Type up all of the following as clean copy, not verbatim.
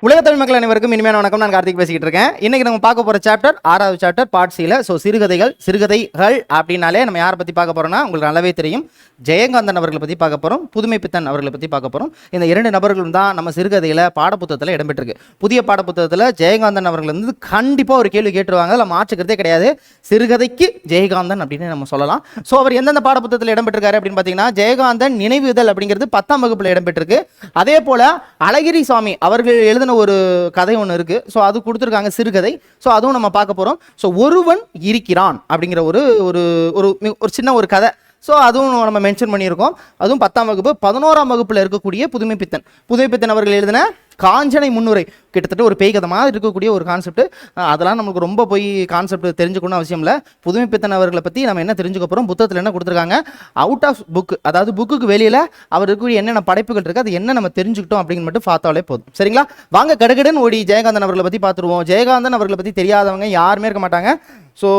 உலக தமிழ் மக்கள் அனைவருக்கும் இனிமையான வணக்கம். நான் கார்த்திக் பேசிக்கிட்டு இருக்கேன். இன்னைக்கு நம்ம பார்க்க போற சாப்டர் 6வது சாப்டர் பார்ட் C. ஸோ சிறுகதைகள் அப்படின்னாலே நம்ம யாரை பற்றி பார்க்க போறோம்னா உங்களுக்கு நல்லாவே தெரியும். ஜெயகாந்தன் அவர்களை பற்றி பார்க்க போகிறோம், புதுமை பித்தன் அவர்களை பற்றி பார்க்க போகிறோம். இந்த 2 நபர்களும் தான் நம்ம சிறுகதையில் பாடப்புத்தகத்தில் இடம்பெற்றிருக்கு. புதிய பாடப்புத்தகத்தில் ஜெயகாந்தன் அவர்கள் வந்து கண்டிப்பாக ஒரு கேள்வி கேட்டுருவாங்க, அதில் மாற்றுக்கிறதே கிடையாது. சிறுகதைக்கு ஜெயகாந்தன் அப்படின்னு நம்ம சொல்லலாம். ஸோ அவர் எந்தெந்த பாடப்புத்தகத்தில் இடம்பெற்றிருக்காரு அப்படின்னு பார்த்தீங்கன்னா, ஜெயகாந்தன் நினைவுதல் அப்படிங்கிறது 10ஆம் வகுப்பில் இடம்பெற்றிருக்கு. அதே போல் அழகிரி சாமி அவர்கள் எழுதின ஒரு கதை ஒன்று இருக்கு. ஸோ அது கொடுத்துருக்காங்க சிறுகதை. ஸோ அதுவும் நம்ம பார்க்க போகிறோம். ஸோ ஒருவன் இருக்கிறான் அப்படிங்கிற ஒரு சின்ன ஒரு கதை. ஸோ அதுவும் நம்ம மென்ஷன் பண்ணியிருக்கோம். அதுவும் 10ஆம் வகுப்பு. 11ஆம் வகுப்பில் இருக்கக்கூடிய புதுமை பித்தன் அவர்கள் எழுதின காஞ்சனை முன்னுரை, கிட்டத்தட்ட ஒரு பேய் கதை மாதிரி இருக்கக்கூடிய ஒரு கான்செப்ட். அதெல்லாம் நமக்கு ரொம்ப போய் கான்செப்ட் தெரிஞ்சுக்கணும் அவசியம் இல்லை. புதுமை பித்தன் அவர்களை பற்றி நம்ம என்ன தெரிஞ்சுக்க போகிறோம், புத்தகத்தில் என்ன கொடுத்துருக்காங்க, அவுட் ஆஃப் புக், அதாவது புக்குக்கு வெளியில் அவர் இருக்கக்கூடிய என்னென்ன படைப்புகள் இருக்குது, அது என்ன நம்ம தெரிஞ்சுக்கிட்டோம் அப்படின்னு மட்டும் பார்த்தாலே போதும். சரிங்களா? வாங்க கடகடன் ஓடி ஜெயகாந்தன் அவர்களை பற்றி பார்த்துருவோம். ஜெயகாந்தன் அவர்களை பற்றி தெரியாதவங்க யாருமே இருக்க மாட்டாங்க. ஸோ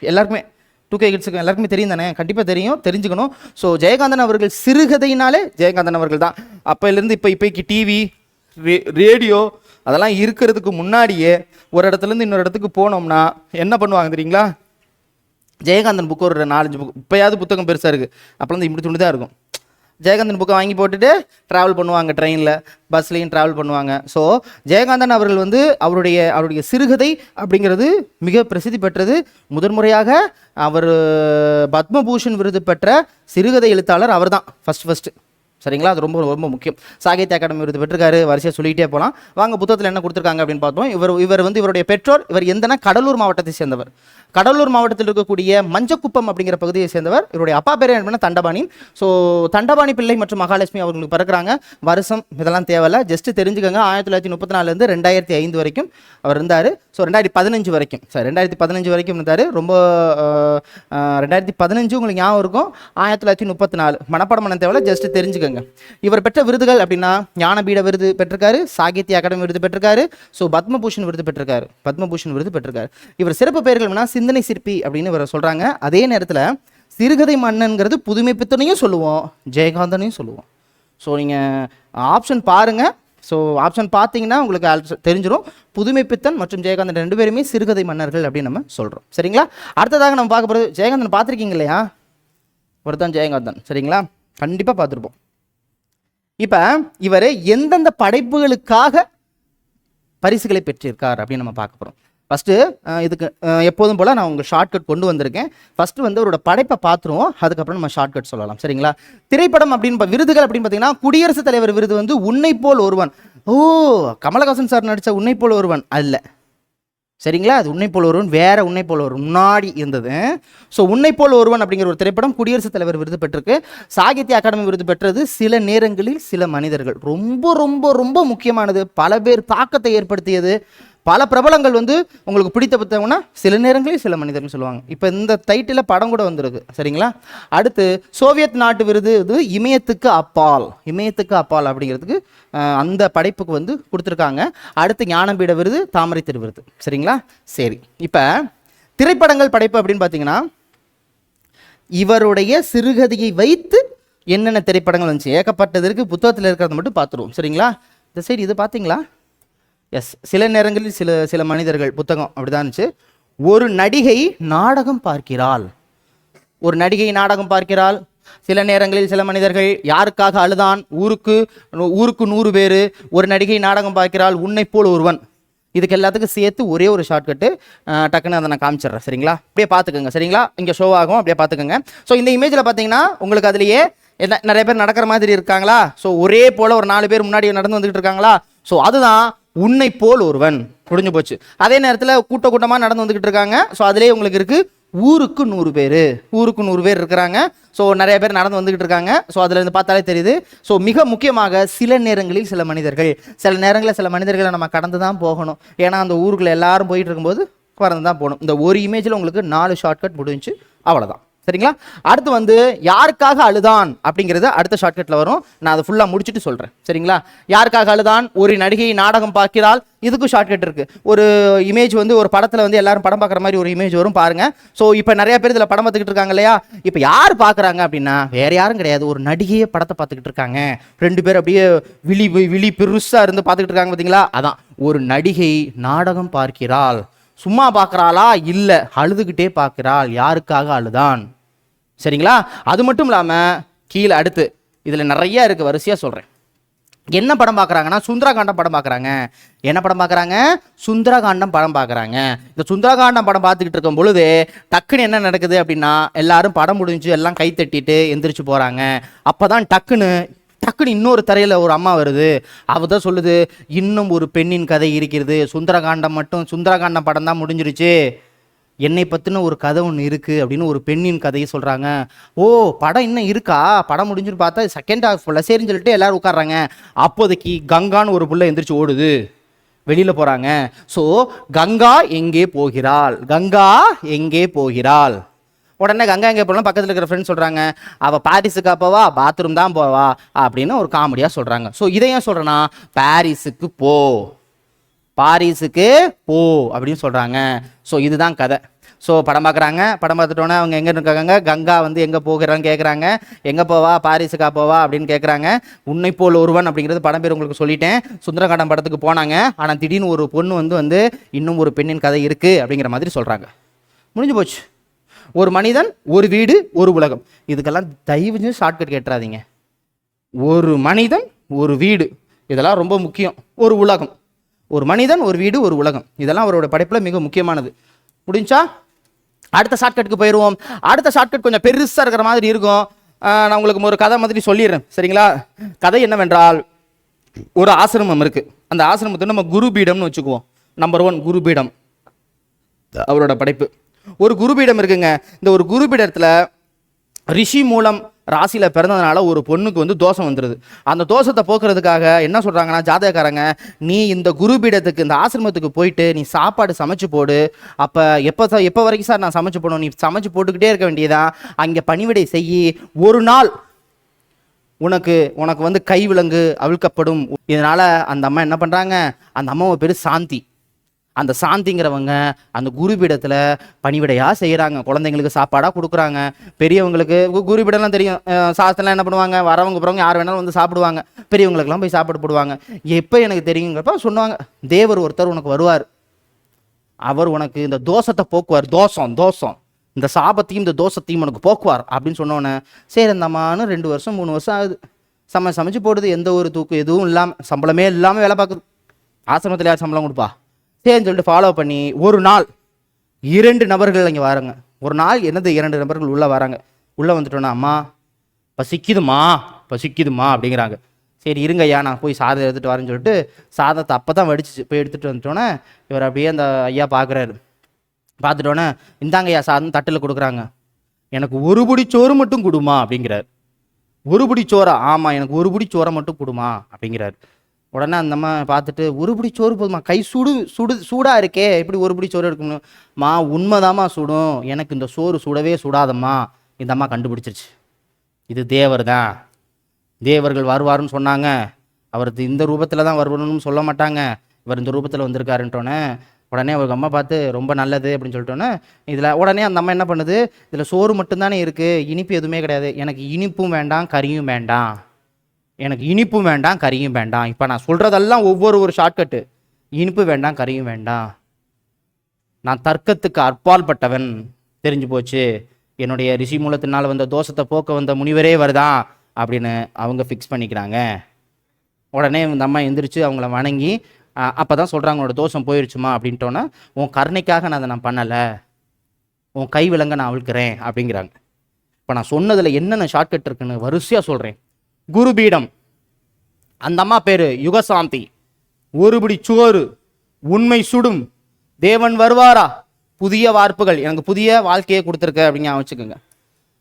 எல்லாருக்குமே 2K கிட்ஸுக்கு எல்லாருக்குமே தெரியும் தானே, கண்டிப்பாக தெரியும், தெரிஞ்சுக்கணும். ஸோ ஜெயகாந்தன் அவர்கள் சிறுகதையினாலே ஜெயகாந்தன் அவர்கள் தான். அப்போலேருந்து இப்போக்கி டிவி ரேடியோ அதெல்லாம் இருக்கிறதுக்கு முன்னாடியே ஒரு இடத்துலேருந்து இன்னொரு இடத்துக்கு போனோம்னா என்ன பண்ணுவாங்க தெரியுங்களா? ஜெயகாந்தன் புக்கு ஒரு 4-5 புக், இப்போயாவது புத்தகம் பெருசாக இருக்குது, அப்போலாம் வந்து இப்படி துண்டு தான் இருக்கும். ஜெயகாந்தன் புக்கை வாங்கி போட்டுட்டு ட்ராவல் பண்ணுவாங்க, ட்ரெயினில் பஸ்லேயும் ட்ராவல் பண்ணுவாங்க. ஸோ ஜெயகாந்தன் அவர்கள் வந்து அவருடைய சிறுகதை அப்படிங்கிறது மிக பிரசித்தி பெற்றது. முதன்முறையாக அவர் பத்மபூஷன் விருது பெற்ற சிறுகதை எழுத்தாளர் அவர் தான் ஃபஸ்ட்டு. சரிங்களா? அது ரொம்ப ரொம்ப முக்கியம். சாகித்ய அகாடமி விருது பெற்றிருக்காரு. வரிசையாக சொல்லிகிட்டே போகலாம். வாங்க புத்தகத்தில் என்ன கொடுத்துருக்காங்க அப்படின்னு பார்த்தோம். இவர் வந்து இவருடைய பெற்றோர், இவர் எந்தனா கடலூர் மாவட்டத்தை சேர்ந்தவர். கடலூர் மாவட்டத்தில் இருக்கக்கூடிய மஞ்சக்குப்பம் அப்படிங்கிற பகுதியை சேர்ந்தவர். இவருடைய அப்பா பேர் என்ன, தண்டபாணி. ஸோ தண்டபாணி பிள்ளை மற்றும் மகாலட்சுமி அவங்களுக்கு பிறக்கிறாங்க. வருஷம் இதெல்லாம் தேவையில்ல, ஜஸ்ட் தெரிஞ்சுக்கோங்க. 1934 2005 வரைக்கும் அவர் இருந்தார். ஸோ 2015 வரைக்கும் 2015 வரைக்கும் இருந்தார். ரொம்ப 2015 உங்களுக்கு ஞாபகம் இருக்கும். 1934 மனப்பாடம் பண்ண தேவையில்ல, ஜஸ்ட் தெரிஞ்சுக்கோங்க. இவர் பெற்ற விருதுகள் அப்படின்னா ஞானபீட விருது பெற்றிருக்காரு, சாகித்ய அகாடமி விருது பெற்றிருக்காரு, ஸோ பத்மபூஷன் விருது பெற்றிருக்காரு. இவர் சிறப்பு பெயர்கள் என்ன, சிந்தனை சிற்பி அப்படின்னு இவரை சொல்றாங்க. அதே நேரத்தில் சிறுகதை மன்னன்கிறது புதுமை பித்தனையும் சொல்லுவோம், ஜெயகாந்தனையும் சொல்லுவோம். ஸோ நீங்கள் ஆப்ஷன் பாருங்க. ஸோ ஆப்ஷன் பார்த்தீங்கன்னா உங்களுக்கு தெரிஞ்சிடும். புதுமை பித்தன் மற்றும் ஜெயகாந்தன் 2 பேருமே சிறுகதை மன்னர்கள் அப்படின்னு நம்ம சொல்கிறோம். சரிங்களா? அடுத்ததாக நம்ம பார்க்க போகிறது, ஜெயகாந்தன் பார்த்துருக்கீங்க இல்லையா? ஒருத்தான் ஜெயகாந்தன். சரிங்களா? கண்டிப்பாக பார்த்துருப்போம். இப்போ இவர் எந்தெந்த படைப்புகளுக்காக பரிசுகளை பெற்றிருக்கார் அப்படின்னு நம்ம பார்க்க போகிறோம். ஃபஸ்ட்டு இதுக்கு எப்போதும் போல் நான் உங்கள் ஷார்ட்கட் கொண்டு வந்திருக்கேன். ஃபஸ்ட்டு வந்து அவரோட படைப்பை பார்த்துருவோம், அதுக்கப்புறம் நம்ம ஷார்ட்கட் சொல்லலாம். சரிங்களா? திரைப்படம் அப்படின்னு விருதுகள் அப்படின்னு பார்த்தீங்கன்னா, குடியரசுத் தலைவர் விருது வந்து உன்னை போல் ஒருவன். கமலஹாசன் சார் நடித்த உன்னை போல் ஒருவன் அல்ல. சரிங்களா? அது உன்னை போல் ஒருவன் வேற, உன்னை போல் ஒருவன் முன்னாடி இருந்தது. ஸோ உன்னை போல் ஒருவன் அப்படிங்கிற ஒரு திரைப்படம் குடியரசுத் தலைவர் விருது பெற்றிருக்கு. சாகித்ய அகாடமி விருது பெற்றது. சில நேரங்களில் சில மனிதர்கள், ரொம்ப ரொம்ப ரொம்ப முக்கியமானது, பல பேர் தாக்கத்தை ஏற்படுத்தியது. பல பிரபலங்கள் வந்து உங்களுக்கு பிடித்த புத்தகம்னா சில நேரங்களில் சில மனிதர்கள் சொல்லுவாங்க. இப்போ இந்த டைட்டில் படம் கூட வந்திருக்கு. சரிங்களா? அடுத்து சோவியத் நாட்டு விருது இது இமயத்துக்கு அப்பால் அப்படிங்கிறதுக்கு அந்த படைப்புக்கு வந்து கொடுத்துருக்காங்க. அடுத்து ஞானபீட விருது, தாமரை திரு விருது. சரிங்களா? சரி, இப்போ திரைப்படங்கள் படைப்பு அப்படின்னு பார்த்தீங்கன்னா, இவருடைய சிறுகதையை வைத்து என்னென்ன திரைப்படங்கள் வந்துச்சு ஏகப்பட்டதற்கு புத்தகத்தில் இருக்கிறத மட்டும் பார்த்துருவோம். சரிங்களா? இந்த சைடு இது பார்த்தீங்களா? எஸ், சில நேரங்களில் சில மனிதர்கள் புத்தகம் அப்படிதான் இருந்துச்சு. ஒரு நடிகை நாடகம் பார்க்கிறாள். சில நேரங்களில் சில மனிதர்கள், யாருக்காக அழுதான், ஊருக்கு 100 பேர், ஒரு நடிகை நாடகம் பார்க்கிறாள், உன்னை போல் ஒருவன். இதுக்கு எல்லாத்துக்கும் சேர்த்து ஒரே ஒரு ஷார்ட்கட்டு, டக்குன்னு அதை நான் காமிச்சிடுறேன். சரிங்களா? அப்படியே பார்த்துக்கோங்க. சரிங்களா? இங்கே ஷோ ஆகும், அப்படியே பார்த்துக்கோங்க. ஸோ இந்த இமேஜில் பார்த்தீங்கன்னா உங்களுக்கு அதுலேயே நிறைய பேர் நடக்கிற மாதிரி இருக்காங்களா? ஸோ ஒரே போல் ஒரு 4 பேர் முன்னாடி நடந்து வந்துக்கிட்டு இருக்காங்களா? ஸோ அதுதான் உன்னை போல் ஒருவன். முடிஞ்சு போச்சு. அதே நேரத்தில் கூட்டமாக நடந்து வந்துக்கிட்டு இருக்காங்க. ஸோ அதிலே உங்களுக்கு இருக்குது ஊருக்கு 100 பேர் இருக்கிறாங்க. ஸோ நிறைய பேர் நடந்து வந்துக்கிட்டு இருக்காங்க. ஸோ அதில் இருந்து பார்த்தாலே தெரியுது. ஸோ மிக முக்கியமாக சில நேரங்களில் சில மனிதர்களை நம்ம கடந்து தான் போகணும். ஏன்னா அந்த ஊருக்குள்ள எல்லாரும் போயிட்டு இருக்கும்போது கடந்து தான் போகணும். இந்த ஒரு இமேஜில் உங்களுக்கு 4 ஷார்ட்கட் முடிஞ்சு, அவ்வளோதான். சரிங்களா? அடுத்து வந்து யாருக்காக அழுதான் அப்படிங்கிறது அடுத்த ஷார்ட்கட்டில் வரும். நான் அதை ஃபுல்லாக முடிச்சுட்டு சொல்கிறேன். சரிங்களா? யாருக்காக அழுதான், ஒரு நடிகை நாடகம் பார்க்கிறாள், இதுக்கும் ஷார்ட்கட் இருக்குது. ஒரு இமேஜ் வந்து ஒரு படத்தில் வந்து எல்லாரும் படம் பார்க்குற மாதிரி ஒரு இமேஜ் வரும் பாருங்கள். ஸோ இப்போ நிறைய பேர் இதில் படம் பார்த்துக்கிட்டு இருக்காங்க இல்லையா? இப்போ யார் பார்க்குறாங்க அப்படின்னா வேறு யாரும் கிடையாது, ஒரு நடிகையே படத்தை பார்த்துக்கிட்டு இருக்காங்க. 2 பேர் அப்படியே விழி பெருசாக இருந்து பார்த்துக்கிட்டு இருக்காங்க பார்த்தீங்களா? அதான் ஒரு நடிகை நாடகம் பார்க்கிறாள். சும்மா பார்க்குறாளா? இல்லை, அழுதுகிட்டே பார்க்கிறாள். யாருக்காக அழுதான்? சரிங்களா? அது மட்டும் இல்லாமல் கீழே அடுத்து இதில் நிறைய இருக்குது, வரிசையாக சொல்கிறேன். என்ன படம் பார்க்குறாங்கன்னா சுந்தரகாண்டம் படம் பார்க்குறாங்க. என்ன படம் பார்க்குறாங்க? சுந்தரகாண்டம் படம் பார்க்குறாங்க. இந்த சுந்தரகாண்டம் படம் பார்த்துக்கிட்டு இருக்கும் பொழுது டக்குன்னு என்ன நடக்குது அப்படின்னா எல்லாரும் படம் முடிஞ்சு எல்லாம் கை தட்டிட்டு எந்திரிச்சு போகிறாங்க. அப்போ தான் டக்குன்னு இன்னொரு தரையில் ஒரு அம்மா வருது. அவ தான் சொல்லுது, இன்னும் ஒரு பெண்ணின் கதை இருக்கிறது. சுந்தரகாண்டம் படம் தான் முடிஞ்சிருச்சு, என்னை பற்றின ஒரு கதை ஒன்று இருக்குது அப்படின்னு ஒரு பெண்ணின் கதையை சொல்கிறாங்க. ஓ, படம் இன்னும் இருக்கா? படம் முடிஞ்சுன்னு பார்த்தா செகண்ட் ஹாஃப்ல சரின்னு சொல்லிட்டு எல்லாரும் உட்காடுறாங்க. அப்போதைக்கு கங்கான்னு ஒரு புள்ள எந்திரிச்சு ஓடுது, வெளியில் போகிறாங்க. ஸோ கங்கா எங்கே போகிறாள்? கங்கா எங்கே போகிறாள்? உடனே கங்கா எங்கே போகலாம், பக்கத்தில் இருக்கிற ஃப்ரெண்ட்ஸ் சொல்கிறாங்க, அவள் பாரிஸுக்கா போவா, பாத்ரூம் தான் போவா அப்படின்னு ஒரு காமெடியாக சொல்கிறாங்க. ஸோ இதை ஏன் சொல்கிறேன்னா பாரிஸுக்கு போ அப்படின்னு சொல்கிறாங்க. ஸோ இதுதான் கதை. ஸோ படம் பார்க்குறாங்க. படம் பார்த்துட்டோன்னே அவங்க எங்கே இருக்காங்க, கங்கா வந்து எங்கே போகிறான்னு கேட்குறாங்க. எங்கே போவா, பாரிஸுக்கா போவா அப்படின்னு கேட்குறாங்க. உன்னை போல் ஒருவன் அப்படிங்கிறது படம் பேர் உங்களுக்கு சொல்லிட்டேன். சுந்தரகாண்டம் படத்துக்கு போனாங்க. ஆனால் திடீர்னு ஒரு பொண்ணு வந்து இன்னும் ஒரு பெண்ணின் கதை இருக்குது அப்படிங்கிற மாதிரி சொல்கிறாங்க. முடிஞ்சு போச்சு. ஒரு மனிதன், ஒரு வீடு, ஒரு உலகம். இதுக்கெல்லாம் தயவு செஞ்சு ஷார்ட்கட் கேட்டுறாதீங்க. ஒரு மனிதன், ஒரு வீடு, இதெல்லாம் ரொம்ப முக்கியம். ஒரு உலகம், ஒரு மனிதன், ஒரு வீடு, ஒரு உலகம், இதெல்லாம் அவரோட படைப்பில் மிக முக்கியமானது. முடிஞ்சா அடுத்த ஷார்ட்கட்டுக்கு போயிடுவோம். அடுத்த ஷார்ட்கட் கொஞ்சம் பெருசாக இருக்கிற மாதிரி இருக்கும். நான் உங்களுக்கு ஒரு கதை மாதிரி சொல்லிடுறேன். சரிங்களா? கதை என்னவென்றால், ஒரு ஆசிரமம் இருக்குது. அந்த ஆசிரமத்தை நம்ம குருபீடம்னு வச்சுக்குவோம். நம்பர் 1 குருபீடம் அவரோட படைப்பு. ஒரு குருபீடம் இருக்குங்க. இந்த ஒரு குருபீடத்தில் ரிஷி மூலம் ராசியில் பிறந்ததுனால ஒரு பொண்ணுக்கு வந்து தோஷம் வந்துடுது. அந்த தோஷத்தை போக்குறதுக்காக என்ன சொல்கிறாங்கன்னா ஜாதகக்காரங்க, நீ இந்த குருபீடத்துக்கு, இந்த ஆசிரமத்துக்கு போயிட்டு நீ சாப்பாடு சமைச்சு போடு. அப்போ எப்போ வரைக்கும் சார் நான் சமைச்சு போடணும்? நீ சமைச்சு போட்டுக்கிட்டே இருக்க வேண்டியதான். அங்கே பணிவிடை செய்யி, ஒரு நாள் உனக்கு வந்து கை விலங்கு அவிழ்க்கப்படும். இதனால் அந்த அம்மா என்ன பண்ணுறாங்க, அந்த அம்மாவை பேர் சாந்தி. அந்த சாந்திங்கிறவங்க அந்த குருபீடத்தில் பணிவிடையாக செய்கிறாங்க. குழந்தைங்களுக்கு சாப்பாடாக கொடுக்குறாங்க. பெரியவங்களுக்கு குருபீடம்லாம் தெரியும். சாஸ்திரம்லாம் என்ன பண்ணுவாங்க, வரவங்க போகிறவங்க யார் வேணாலும் வந்து சாப்பிடுவாங்க. பெரியவங்களுக்கெல்லாம் போய் சாப்பாடு போடுவாங்க. எப்போ எனக்கு தெரியுங்கிறப்ப சொன்னாங்க, தேவர் ஒருத்தர் உனக்கு வருவார், அவர் உனக்கு இந்த தோஷத்தை போக்குவார். தோஷம் இந்த சாபத்தையும் இந்த தோஷத்தையும் உனக்கு போக்குவார் அப்படின்னு சொன்னோன்னே சரி அந்தம்மானு 2 வருஷம் 3 வருஷம் ஆகுது. சமைச்சு போடுது. எந்த ஒரு தூக்கம் எதுவும் இல்லாமல், சம்பளமே இல்லாமல் வேலை பார்க்குது. ஆசிரமத்தில் யார் சம்பளம் கொடுப்பா? சரின்னு சொல்லிட்டு ஃபாலோ பண்ணி ஒரு நாள் 2 நபர்கள் இங்கே வராங்க. ஒரு நாள் 2 நபர்கள் உள்ளே வராங்க. உள்ளே வந்துட்டோன்னா, அம்மா பசிக்குதுமா அப்படிங்கிறாங்க. சரி இருங்க ஐயா, நான் போய் சாதம் எடுத்துகிட்டு வரேன்னு சொல்லிட்டு சாதத்தை அப்போ தான் வடிச்சு போய் எடுத்துகிட்டு வந்துட்டோன்னே இவர் அப்படியே அந்த ஐயா பார்க்குறாரு. பார்த்துட்டோன்னே இந்தாங்க ஐயா சாதம் தட்டில் கொடுக்குறாங்க. எனக்கு ஒரு பிடி சோறு மட்டும் கொடுமா அப்படிங்கிறார். ஒரு பிடி சோறா? ஆமாம், எனக்கு ஒரு பிடி சோறை மட்டும் கொடுமா அப்படிங்கிறார். உடனே அந்த அம்மா பார்த்துட்டு, ஒரு பிடி சோறு போதுமா, கை சூடாக இருக்கே, எப்படி ஒரு பிடி சோறு எடுக்கணும்? மா உண்மைதாம்மா சுடும், எனக்கு இந்த சோறு சுடவே சுடாதம்மா. இந்த அம்மா கண்டுபிடிச்சிருச்சு, இது தேவர் தான். தேவர்கள் வருவாருன்னு சொன்னாங்க, அவர் இந்த ரூபத்தில் தான் வருவாருன்னு சொல்ல மாட்டாங்க, இவர் இந்த ரூபத்தில் வந்திருக்காருன்ட்டோன்னே உடனே அவங்க அம்மா பார்த்து ரொம்ப நல்லது அப்படின்னு சொல்லிட்டோன்னே இதில் உடனே அந்த அம்மா என்ன பண்ணுது, இதில் சோறு மட்டும்தானே இருக்குது, இனிப்பு எதுவுமே கிடையாது. எனக்கு இனிப்பும் வேண்டாம், கறியும் வேண்டாம். இப்போ நான் சொல்கிறதெல்லாம் ஒரு ஷார்ட்கட்டு. இனிப்பு வேண்டாம், கறியும் வேண்டாம். நான் தர்க்கத்துக்கு அப்பாற்பட்டவன், தெரிஞ்சு போச்சு. என்னுடைய ரிஷி மூலத்தினால் வந்த தோஷத்தை போக்க வந்த முனிவரே வருதான் அப்படின்னு அவங்க ஃபிக்ஸ் பண்ணிக்கிறாங்க. உடனே இந்த அம்மா எந்திரிச்சு அவங்கள வணங்கி அப்போ தான் சொல்கிறாங்க, உன்னோட தோஷம் போயிடுச்சுமா அப்படின்ட்டோன்னே, உன் கருணைக்காக நான் அதை நான் பண்ணலை, உன் கை விலங்க நான் அவிழ்க்கிறேன் அப்படிங்கிறாங்க. இப்போ நான் சொன்னதில் என்னென்ன ஷார்ட்கட் இருக்குன்னு வரிசையாக சொல்கிறேன். குருபீடம், அந்த அம்மா பேர் யுகசாந்தி, ஒரு பிடி சோறு, உண்மை சுடும், தேவன் வருவாரா, புதிய வார்ப்புகள், எனக்கு புதிய வாழ்க்கையை கொடுத்துருக்க அப்படின்னு வச்சுக்கோங்க.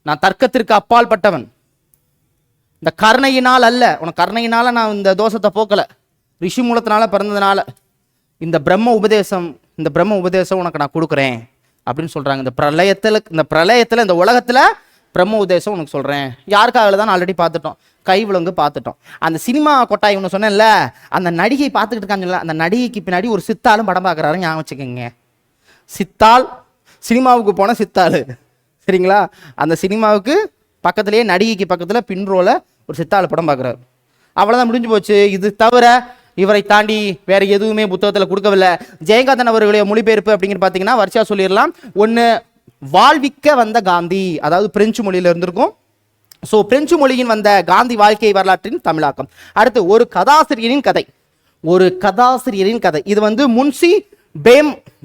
நான் தர்க்கத்திற்கு அப்பால் பட்டவன், இந்த கருணையினால் அல்ல, உனக்கு கருணையினால நான் இந்த தோஷத்தை போக்கலை, ரிஷி மூலத்தினால பிறந்ததுனால இந்த பிரம்ம உபதேசம் உனக்கு நான் கொடுக்குறேன். அப்படின்னு சொல்கிறாங்க. இந்த பிரளயத்தில் இந்த உலகத்தில் பிரம்ம உதேசம் உனக்கு சொல்கிறேன். யாருக்காக தான் ஆல்ரெடி பார்த்துட்டோம், கைவிலங்கு பார்த்துட்டோம். அந்த சினிமா கொட்டாய் ஒன்று சொன்னேன்ல, அந்த நடிகை பார்த்துக்கிட்டு இருக்காங்கல்ல, அந்த நடிகைக்கு பின்னாடி ஒரு சித்தாலும் படம் பார்க்குறாரு, ஞாபகம் வச்சுக்கோங்க. சித்தாள், சினிமாவுக்கு போன சித்தாள், சரிங்களா? அந்த சினிமாவுக்கு பக்கத்துலேயே நடிகைக்கு பக்கத்தில் பின்ரோல ஒரு சித்தாள் படம் பார்க்குறாரு. அவ்வளோதான், முடிஞ்சு போச்சு. இது தவிர இவரை தாண்டி வேற எதுவுமே புத்தகத்தில் கொடுக்கவில்லை. ஜெயகாந்தன் அவர்களுடைய மொழிபெயர்ப்பு அப்படிங்கிறது பார்த்தீங்கன்னா வரிசையாக சொல்லிடலாம். ஒன்று, வாழ்விக்க வந்த காந்தி, அதாவது பிரெஞ்சு மொழியில் இருந்திருக்கும். ஸோ பிரெஞ்சு மொழியின் வந்த காந்தி வாழ்க்கை வரலாற்றின் தமிழாக்கம். அடுத்து, ஒரு கதாசிரியரின் கதை. ஒரு கதாசிரியரின் கதை. இது வந்து முன்சி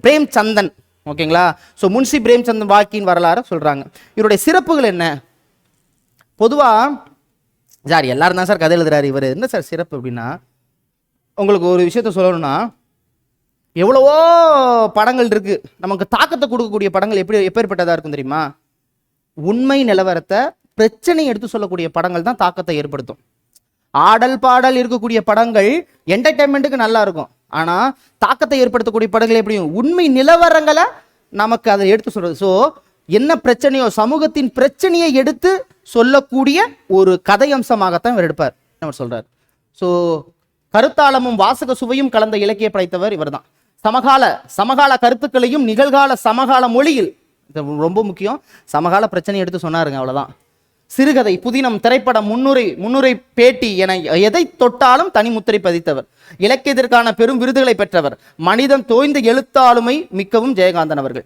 பிரேம்சந்தன், ஓகேங்களா? ஸோ முன்சி பிரேம்சந்தன் வாழ்க்கையின் வரலாறு சொல்றாங்க. இவருடைய சிறப்புகள் என்ன? பொதுவாக சார் எல்லாரும் தான் சார் கதை எழுதுறாரு, இவர் என்ன சார் சிறப்பு அப்படின்னா, உங்களுக்கு ஒரு விஷயத்த சொல்லணும்னா, எவ்வளவோ படங்கள் இருக்கு, நமக்கு தாக்கத்தை கொடுக்கக்கூடிய படங்கள் எப்பேற்பட்டதா இருக்கும் தெரியுமா? உண்மை நிலவரத்தை, பிரச்சனை எடுத்து சொல்லக்கூடிய படங்கள் தான் தாக்கத்தை ஏற்படுத்தும். ஆடல் பாடல் இருக்கக்கூடிய படங்கள் என்டர்டைன்மெண்ட்டுக்கு நல்லா இருக்கும், ஆனா தாக்கத்தை ஏற்படுத்தக்கூடிய படங்கள் எப்படியும் உண்மை நிலவரங்களை நமக்கு அதை எடுத்து சொல்றது. ஸோ என்ன பிரச்சனையோ, சமூகத்தின் பிரச்சனையை எடுத்து சொல்லக்கூடிய ஒரு கதை அம்சமாகத்தான் இவர் எடுப்பார், அவர் சொல்றார். ஸோ கருத்தாளமும் வாசக சுவையும் கலந்த இலக்கிய படைத்தவர் இவர் தான். சமகால கருத்துக்களையும் நிகழ்கால சமகால மொழியில், ரொம்ப முக்கியம், சமகால பிரச்சனை எடுத்து சொன்னாருங்க, அவ்வளவுதான். சிறுகதை, புதினம், திரைப்படம், முன்னுரை, பேட்டி என எதை தொட்டாலும் தனி முத்திரை பதித்தவர். இலக்கியத்திற்கான பெரும் விருதுகளை பெற்றவர். மனிதன் தோய்ந்த எழுத்தாளுமை மிக்கவும் ஜெயகாந்தன் அவர்கள்.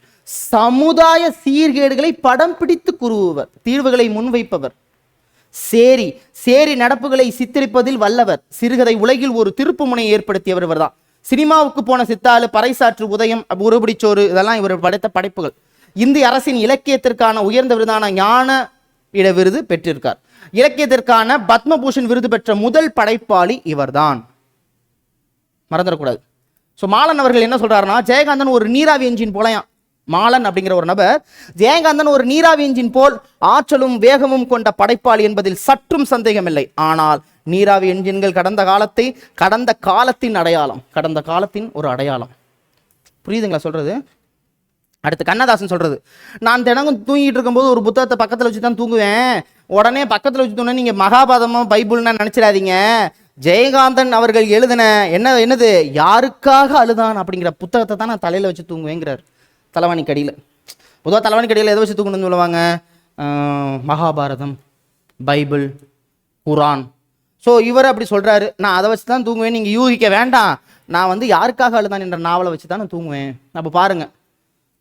சமுதாய சீர்கேடுகளை படம் பிடித்து கூறுபவர், தீர்வுகளை முன்வைப்பவர். சேரி நடப்புகளை சித்தரிப்பதில் வல்லவர். சிறுகதை உலகில் ஒரு திருப்பு முனையை ஏற்படுத்தியவர் இவர் தான். சினிமாவுக்கு போன சித்தாளு, பறைசாற்று, உதயம், உருபிடிச்சோறு, இதெல்லாம் இவர் படைத்த படைப்புகள். இந்திய அரசின் இலக்கியத்திற்கான உயர்ந்த விருதான ஞான இட விருது பெற்றிருக்கார். இலக்கியத்திற்கான பத்மபூஷன் விருது பெற்ற முதல் படைப்பாளி இவர்தான், மறந்துடக்கூடாது. ஸோ மாலன் அவர்கள் என்ன சொல்றாருன்னா, ஜெயகாந்தன் ஒரு நீராவி என்ஜின் போலயாம். மாலன் அப்படிங்கிற ஒரு நபர், ஜெயகாந்தன் ஒரு நீராவி என்ஜின் போல் ஆற்றலும் வேகமும் கொண்ட படைப்பாளி என்பதில் சற்றும் சந்தேகமில்லை. ஆனால் நீராவி என்ஜின்கள் கடந்த காலத்தின் அடையாளம், கடந்த காலத்தின் ஒரு அடையாளம். புரியுதுங்களா சொல்றது? அடுத்து கண்ணதாசன் சொல்றது, நான் தினமும் தூங்கிட்டு இருக்கும்போது ஒரு புத்தகத்தை பக்கத்தில் வச்சு தான் தூங்குவேன். உடனே பக்கத்தில் வச்சு தூங்க நீங்க மகாபாரதமா பைபிள்னா நினைச்சிடாதீங்க. ஜெயகாந்தன் அவர்கள் எழுதின என்னது யாருக்காக அழுதான் அப்படிங்கிற புத்தகத்தை தான் நான் தலையில வச்சு தூங்குவேங்கிறார். தலைவாணி கடியில், பொதுவாக தலைவாணி கடியில் எதை வச்சு தூங்கணும்னு சொல்லுவாங்க? மகாபாரதம், பைபிள், குரான். ஸோ இவர் அப்படி சொல்றாரு, நான் அதை வச்சு தான் தூங்குவேன், நீங்கள் யூகிக்க வேண்டாம், நான் வந்து யாருக்காக அழுதான் என்ற நாவலை வச்சு தான் நான் தூங்குவேன். அப்போ பாருங்க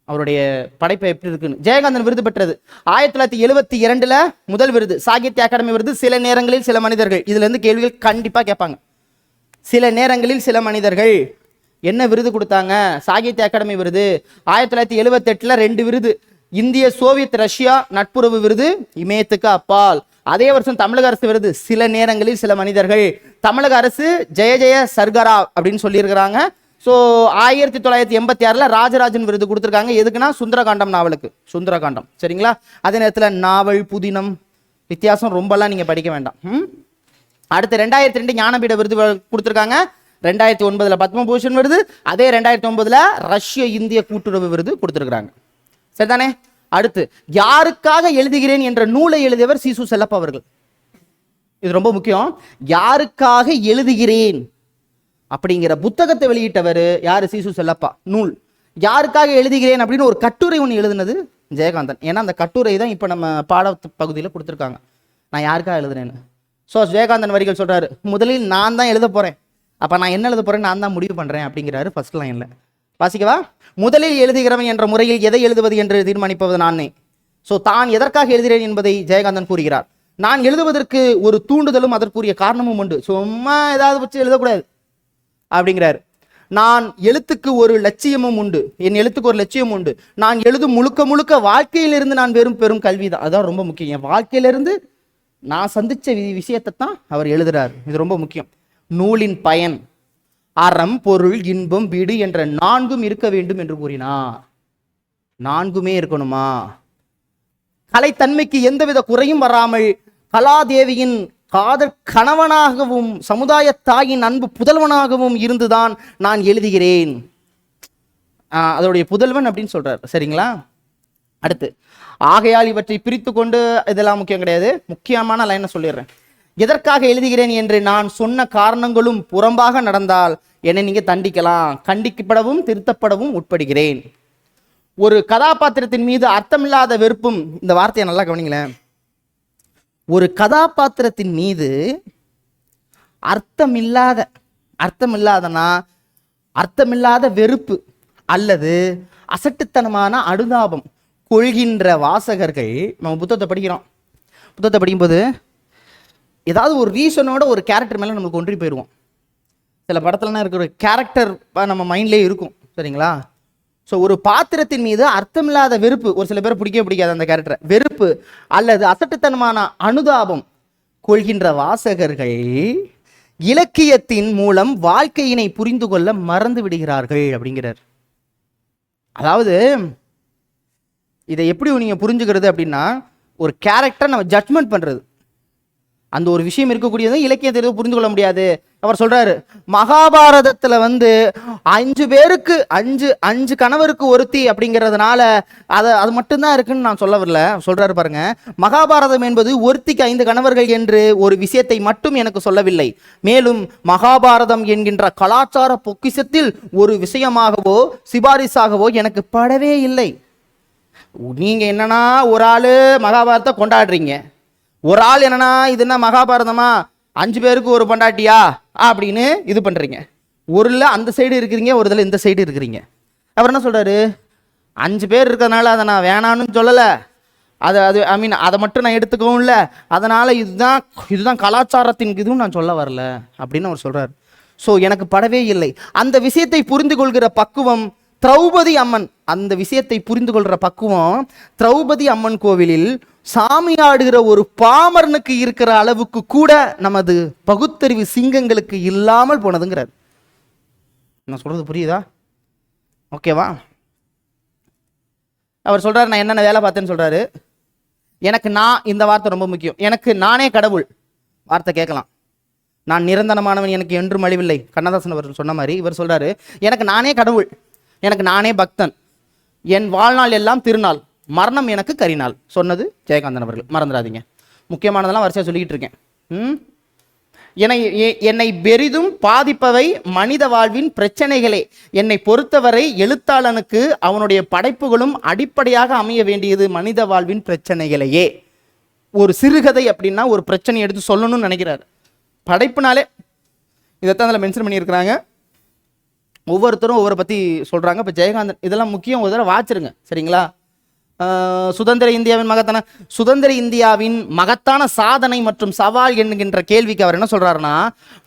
அவருடைய படைப்பை எப்படி இருக்குன்னு. ஜெயகாந்தன் விருது பெற்றது 1972 முதல் விருது, சாகித்ய அகாடமி விருது. சில நேரங்களில் சில மனிதர்கள், இதுல இருந்து கேள்விகள் கண்டிப்பாக கேட்பாங்க. சில நேரங்களில் சில மனிதர்கள் என்ன விருது கொடுத்தாங்க? சாகித்ய அகாடமி விருது. 1978 2 விருது, இந்திய சோவியத் ரஷ்யா நட்புறவு விருது, இமயத்துக்கு அப்பால். அதே வருஷம் தமிழக அரசு விருது, சில நேரங்களில் சில மனிதர்கள். தமிழக அரசு ஜெய சர்கரா அப்படின்னு சொல்லியிருக்கிறாங்க. ஸோ 1986 ராஜராஜன் விருது கொடுத்துருக்காங்க. எதுக்குன்னா சுந்தரகாண்டம் நாவலுக்கு, சுந்தரகாண்டம், சரிங்களா? அதே நேரத்தில் நாவல், புதினம் வித்தியாசம் ரொம்பலாம் நீங்கள் படிக்க வேண்டாம். அடுத்து 2002 ஞானபீட விருது கொடுத்துருக்காங்க. 2009 பத்மபூஷன் விருது, அதே 2009 ரஷ்ய இந்திய கூட்டுறவு விருது கொடுத்துருக்காங்க. சரிதானே? அடுத்து, யாருக்காக எழுதுகிறேன் என்ற நூலை எழுதியவர் சீசு செல்லப்பா அவர்கள். இது ரொம்ப முக்கியம். யாருக்காக எழுதுகிறேன் அப்படிங்கிற புத்தகத்தை வெளியிட்டவர் யாரு? சீசு செல்லப்பா. நூல் யாருக்காக எழுதுகிறேன் அப்படின்னு ஒரு கட்டுரை ஒன்று எழுதுனது ஜெயகாந்தன். ஏன்னா அந்த கட்டுரை தான் இப்போ நம்ம பாட பகுதியில் கொடுத்துருக்காங்க, நான் யாருக்காக எழுதுறேன்னு. ஸோ ஜெயகாந்தன் வரிகள் சொல்றாரு, முதலில் நான் தான் எழுத போறேன், அப்போ நான் என்ன எழுத போறேன் நான் தான் முடிவு பண்றேன் அப்படிங்கிறாரு ஃபர்ஸ்ட் லைன்ல. வாசிக்கவா? முதலில் எழுதுகிறவன் என்ற முறையில் எதை எழுதுவது என்று தீர்மானிப்பது நானே. ஸோ தான் எதற்காக எழுதுகிறேன் என்பதை ஜெயகாந்தன் கூறுகிறார். நான் எழுதுவதற்கு ஒரு தூண்டுதலும் அதற்குரிய காரணமும் உண்டு, சும்மா ஏதாவது வச்சு எழுதக்கூடாது அப்படிங்கிறார். நான் எழுத்துக்கு ஒரு லட்சியமும் உண்டு, என் எழுத்துக்கு ஒரு லட்சியம் உண்டு. நான் எழுதும் முழுக்க வாழ்க்கையிலிருந்து நான் பெரும் கல்வி தான், அதான் ரொம்ப முக்கியம். என் வாழ்க்கையிலிருந்து நான் சந்திச்ச விஷயத்தை தான் அவர் எழுதுறாரு. இது ரொம்ப முக்கியம். நூலின் பயன் அறம், பொருள், இன்பம், வீடு என்ற 4ம் இருக்க வேண்டும் என்று கூறினார். 4மே இருக்கணுமா? கலைத்தன்மைக்கு எந்தவித குறையும் வராமல் கலாதேவியின் காதல் கணவனாகவும் சமுதாய தாயின் அன்பு புதல்வனாகவும் இருந்துதான் நான் எழுதுகிறேன். அதோடைய புதல்வன் அப்படின்னு சொல்றார். சரிங்களா? அடுத்து, ஆகையால் இவற்றை பிரித்து கொண்டு, இதெல்லாம் முக்கியம் கிடையாது, முக்கியமான லைனை சொல்லிடுறேன். எதற்காக எழுதுகிறேன் என்று நான் சொன்ன காரணங்களும் புறம்பாக நடந்தால் என்னை நீங்க தண்டிக்கலாம், கண்டிக்கப்படவும் திருத்தப்படவும் உட்படுகிறேன். ஒரு கதாபாத்திரத்தின் மீது அர்த்தமில்லாத வெறுப்பும், இந்த வார்த்தையை நல்லா கவனிங்களேன், ஒரு கதாபாத்திரத்தின் மீது அர்த்தமில்லாத வெறுப்பு அல்லது அசட்டுத்தனமான அனுதாபம் கொள்கின்ற வாசகர்கள், நம்ம புத்தகத்தை படிக்கும்போது ஏதாவது ஒரு ரீசனோட ஒரு கேரக்டர் மேலே நம்மளுக்கு ஒன்றி போயிடுவோம். சில படத்துலனா இருக்கிற கேரக்டர் நம்ம மைண்ட்லேயே இருக்கும். சரிங்களா? ஸோ ஒரு பாத்திரத்தின் மீது அர்த்தமில்லாத வெறுப்பு, ஒரு சில பேர் பிடிக்காது அந்த கேரக்டரை, வெறுப்பு அல்லது அசட்டுத்தனமான அனுதாபம் கொள்கின்ற வாசகர்கள் இலக்கியத்தின் மூலம் வாழ்க்கையினை புரிந்து கொள்ள மறந்து விடுகிறார்கள் அப்படிங்கிறார். அதாவது இதை எப்படி நீங்க புரிஞ்சுக்கிறது அப்படின்னா, ஒரு கேரக்டர் நம்ம ஜட்ஜ்மெண்ட் பண்றது, அந்த ஒரு விஷயம் இருக்கக்கூடியது இலக்கியத்தை புரிந்து கொள்ள முடியாது. அவர் சொல்றாரு, மகாபாரதத்துல 5 பேருக்கு 5 கணவருக்கு ஒருத்தி அப்படிங்கிறதுனால அது மட்டும்தான் இருக்குன்னு நான் சொல்ல வரல. சொல்றாரு பாருங்க, மகாபாரதம் என்பது ஒருத்திக்கு 5 கணவர்கள் என்று ஒரு விஷயத்தை மட்டும் எனக்கு சொல்லவில்லை, மேலும் மகாபாரதம் என்கின்ற கலாச்சார பொக்கிஷத்தில் ஒரு விஷயமாகவோ சிபாரிசாகவோ எனக்கு படவே இல்லை. நீங்க என்னன்னா ஒரு ஆளு மகாபாரதத்தை கொண்டாடுறீங்க, ஒரு ஆள் என்னன்னா இது என்ன மகாபாரதமா 5 பேருக்கு ஒரு பொண்டாட்டியா அப்படின்னு இது பண்றீங்க. ஒருல அந்த சைடு இருக்கிறீங்க, ஒரு இதில் இந்த சைடு இருக்கிறீங்க. அவர் என்ன சொல்றாரு, 5 பேர் இருக்கிறதுனால அதை நான் வேணான்னு சொல்லலை, அதை மட்டும் நான் எடுத்துக்கவும் இல்லை, அதனால இதுதான் கலாச்சாரத்தின் இதுவும் நான் சொல்ல வரல அப்படின்னு அவர் சொல்றாரு. ஸோ எனக்கு படவே இல்லை. அந்த விஷயத்தை புரிந்து கொள்கிற பக்குவம் திரௌபதி அம்மன், அந்த விஷயத்தை புரிந்து கொள்கிற பக்குவம் திரௌபதி அம்மன் கோவிலில் சாமியாடுகிற ஒரு பாமரனுக்கு இருக்கிற அளவுக்கு கூட நமது பகுத்தறிவு சிங்கங்களுக்கு இல்லாமல் போனதுங்கிறார். நான் சொல்றது புரியுதா? ஓகேவா? அவர் சொல்றாரு, நான் என்னென்ன வேலை பார்த்தேன்னு சொல்றாரு. இந்த வார்த்தை ரொம்ப முக்கியம். எனக்கு நானே கடவுள் வார்த்தை கேட்கலாம். நான் நிரந்தரமானவன், எனக்கு என்றும் அழிவில்லை, கண்ணதாசன் அவர் சொன்ன மாதிரி இவர் சொல்றாரு, எனக்கு நானே கடவுள், எனக்கு நானே பக்தன், என் வாழ்நாள் எல்லாம் திருநாள், மரணம் எனக்கு கரிநாள். சொன்னது ஜெயகாந்தன் அவர்கள், மறந்துடாதீங்க. முக்கியமானதெல்லாம் வரிசையாக சொல்லிக்கிட்டு இருக்கேன். என்னை பெரிதும் பாதிப்பவை மனித வாழ்வின் பிரச்சனைகளே. என்னை பொறுத்தவரை எழுத்தாளனுக்கு அவனுடைய படைப்புகளும் அடிப்படையாக அமைய வேண்டியது மனித வாழ்வின் பிரச்சனைகளையே. ஒரு சிறுகதை அப்படின்னா ஒரு பிரச்சனையை எடுத்து சொல்லணும்னு நினைக்கிறாரு. படைப்புனாலே இதைத்தான் அதில் மென்ஷன் பண்ணியிருக்கிறாங்க. ஒவ்வொருத்தரும் ஒவ்வொரு பற்றி சொல்கிறாங்க. இப்போ ஜெயகாந்தன் இதெல்லாம் முக்கியம், ஒரு தடவை வாச்சிருங்க. சரிங்களா? சுதந்திர இந்தியாவின் மகத்தான சாதனை மற்றும் சவால் என்கின்ற கேள்விக்கு அவர் என்ன சொல்றாருன்னா,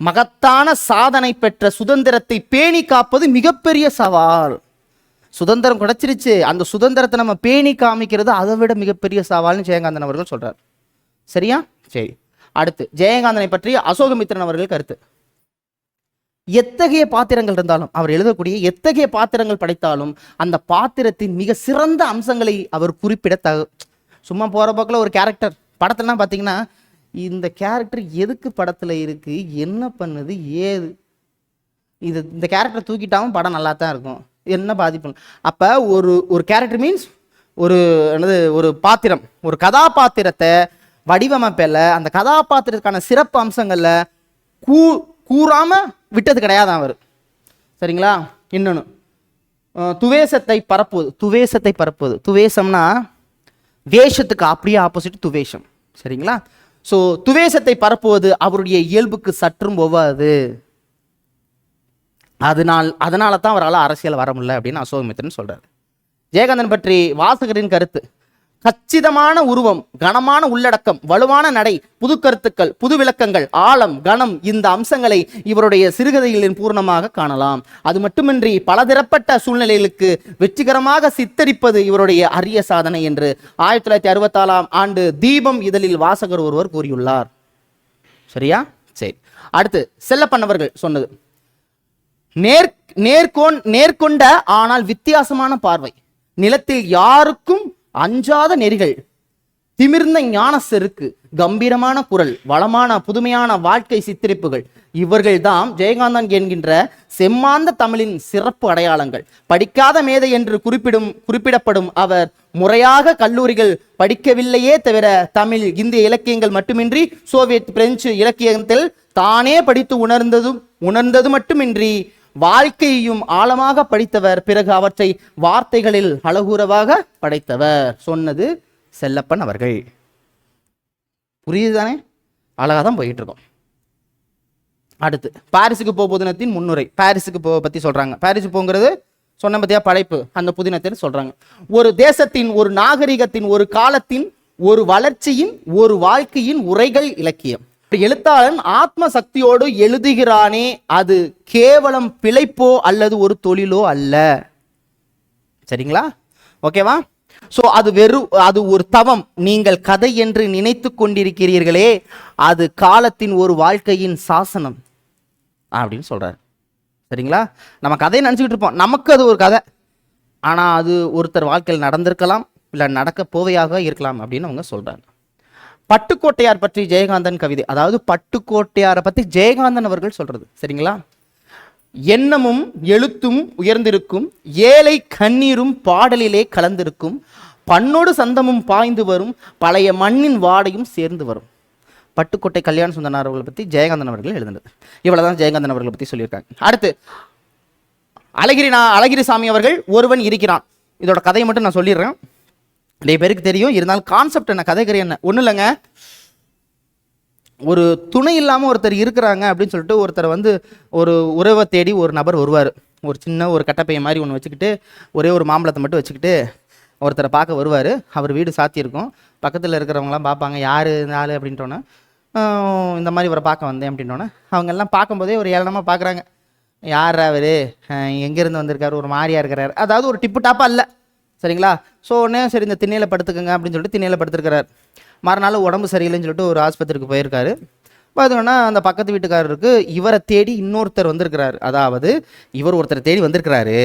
மகத்தான சாதனை பெற்ற சுதந்திரத்தை பேணி காப்பது மிகப்பெரிய சவால். சுதந்திரம் கிடைச்சிருச்சு, அந்த சுதந்திரத்தை நம்ம பேணி காமிக்கிறது அதை விட மிகப்பெரிய சவால்னு ஜெயகாந்தன் அவர்கள் சொல்றார். சரியா? சரி. அடுத்து ஜெயகாந்தனை பற்றி அசோகமித்திரன் அவர்கள் கருத்து. எத்தகைய பாத்திரங்கள் இருந்தாலும், அவர் எழுதக்கூடிய எத்தகைய பாத்திரங்கள் படைத்தாலும் அந்த பாத்திரத்தின் மிக சிறந்த அம்சங்களை அவர் குறிப்பிட சும்மா போகிற போக்கில் ஒரு கேரக்டர் படத்துலலாம் பார்த்தீங்கன்னா, இந்த கேரக்டர் எதுக்கு படத்தில் இருக்குது, என்ன பண்ணுது, ஏது, இந்த கேரக்டர் தூக்கிட்டாலும் படம் நல்லா தான் இருக்கும், என்ன பாதிப்பு. அப்போ ஒரு கேரக்டர் மீன்ஸ் ஒரு பாத்திரம், ஒரு கதாபாத்திரத்தை வடிவமைப்பில் அந்த கதாபாத்திரத்துக்கான சிறப்பு அம்சங்களில் கூறாமல் விட்டது கிடையாது அவர். சரிங்களா? இன்னொன்று, துவேஷத்தை பரப்புவது. துவேஷம்னா வேஷத்துக்கு அப்படியே ஆப்போசிட் துவேஷம். சரிங்களா? ஸோ துவேஷத்தை பரப்புவது அவருடைய இயல்புக்கு சற்றும் ஒவ்வாது. அதனால தான் அவரால் அரசியல் வர முடியல அப்படின்னு அசோகமித்திரன் சொல்றாரு. ஜெயகாந்தன் பற்றி வாசகரின் கருத்து. கச்சிதமான உருவம், கனமான உள்ளடக்கம், வலுவான நடை, புது கருத்துக்கள், புது விளக்கங்கள், ஆழம், கனம், இந்த அம்சங்களை இவருடைய சிறுகதைகளின் பூர்ணமாக காணலாம். அது மட்டுமின்றி பலதரப்பட்ட சூழ்நிலைகளுக்கு வெற்றிகரமாக சித்தரிப்பது இவருடைய அரிய சாதனை என்று 1964ஆம் ஆண்டு தீபம் இதழில் வாசகர் ஒருவர் கூறியுள்ளார். சரியா? சரி. அடுத்து செல்லப்பண்ணவர்கள் சொன்னது, நேர்கொண்ட ஆனால் வித்தியாசமான பார்வை, நிலத்தில் யாருக்கும் அஞ்சாத நெறிகள், திமிர்ந்த ஞான செருக்கு, கம்பீரமான குரல், வளமான புதுமையான வாழ்க்கை சித்தரிப்புகள், இவர்கள் தாம் ஜெயகாந்தன் என்கின்ற செம்மாந்த தமிழின் சிறப்பு அடையாளங்கள். படிக்காத மேதை என்று குறிப்பிடப்படும் அவர் முறையாக கல்லூரிகள் படிக்கவில்லையே தவிர தமிழ் இந்திய இலக்கியங்கள் மட்டுமின்றி சோவியத் பிரெஞ்சு இலக்கியத்தில் தானே படித்து உணர்ந்தது மட்டுமின்றி வாழ்க்கையையும் ஆழமாக படித்தவர். பிறகு அவற்றை வார்த்தைகளில் அழகுறவாக படைத்தவர். சொன்னது செல்லப்பன் அவர்கள். புரியுதுதானே? அழகாக தான் போயிட்டு இருக்கோம். அடுத்து பாரிஸுக்கு போ புதினத்தின் முன்னுரை. பாரிஸுக்கு போ பற்றி சொல்கிறாங்க. பாரிஸுக்கு போங்கிறது சொன்ன பற்றியா படைப்பு. அந்த புதினத்தில் சொல்கிறாங்க, ஒரு தேசத்தின், ஒரு நாகரிகத்தின், ஒரு காலத்தின், ஒரு வளர்ச்சியின், ஒரு வாழ்க்கையின் உரைகள் இலக்கியம். எழுத்தாளன் ஆத்ம சக்தியோடு எழுதுகிறானே, அது கேவலம் பிழைப்போ அல்லது ஒரு தொழிலோ அல்ல. சரிங்களா? ஓகேவா? சோ அது ஒரு தவம். நீங்கள் கதை என்று நினைத்து கொண்டிருக்கிறீர்களே, அது காலத்தின் ஒரு வாழ்க்கையின் சாசனம் அப்படின்னு சொல்றாரு. சரிங்களா? நம்ம கதையை நினைச்சுக்கிட்டு இருப்போம், நமக்கு அது ஒரு கதை, ஆனா அது ஒருத்தர் வாழ்க்கையில் நடந்திருக்கலாம், இல்லை நடக்க போவையாக இருக்கலாம் அப்படின்னு அவங்க சொல்றாங்க. பட்டுக்கோட்டையார் பற்றி ஜெயகாந்தன் கவிதை. அதாவது பட்டுக்கோட்டையாரை பற்றி ஜெயகாந்தன் அவர்கள் சொல்றது. சரிங்களா? எண்ணமும் எழுத்தும் உயர்ந்திருக்கும், ஏழை கண்ணீரும் பாடலிலே கலந்திருக்கும், பண்ணோடு சந்தமும் பாய்ந்து வரும், பழைய மண்ணின் வாடையும் சேர்ந்து வரும். பட்டுக்கோட்டை கல்யாண சுந்தரனார் அவர்களை பற்றி ஜெயகாந்தன் அவர்கள் எழுதினது. இவ்வளவுதான் ஜெயகாந்தன் அவர்களை பற்றி சொல்லியிருக்காங்க. அடுத்து அழகிரிசாமி அவர்கள் ஒருவன் இருக்கிறான். இதோட கதையை மட்டும் நான் சொல்லிடுறேன், நிறைய பேருக்கு தெரியும், இருந்தாலும் கான்செப்ட் என்ன, கதைக்கறி என்ன, ஒன்றும் இல்லைங்க. ஒரு துணை இல்லாமல் ஒருத்தர் இருக்கிறாங்க அப்படின்னு சொல்லிட்டு ஒருத்தர் வந்து ஒரு உறவை தேடி ஒரு நபர் வருவார். ஒரு சின்ன ஒரு கட்டப்பையை மாதிரி ஒன்று வச்சுக்கிட்டு, ஒரே ஒரு மாம்பழத்தை மட்டும் வச்சுக்கிட்டு ஒருத்தரை பார்க்க வருவார். அவர் வீடு சாத்தியிருக்கும். பக்கத்தில் இருக்கிறவங்களாம் பார்ப்பாங்க, யார் இந்த ஆள் அப்படின்ட்டோன்னே, இந்த மாதிரி இவரை பார்க்க வந்தேன் அப்படின்ட்டோன்னே அவங்கெல்லாம் பார்க்கும்போதே ஒரு ஏளனமாக பார்க்குறாங்க. யார் அவர், எங்கேருந்து வந்திருக்காரு, ஒரு மாதிரியாக இருக்கிறார், அதாவது ஒரு டிப்பு டாப்பாக இல்லை. சரிங்களா? ஸோ உடனே சரி இந்த திண்ணையில் படுத்துக்கங்க அப்படின்னு சொல்லிட்டு திண்ணையில் படுத்துருக்கிறார். மறுநாள் உடம்பு சரியில்லைன்னு சொல்லிட்டு ஒரு ஆஸ்பத்திரிக்கு போயிருக்காரு. பார்த்தோன்னா அந்த பக்கத்து வீட்டுக்காரருக்கு இவரை தேடி இன்னொருத்தர் வந்திருக்கிறாரு. அதாவது இவர் ஒருத்தர் தேடி வந்திருக்கிறாரு,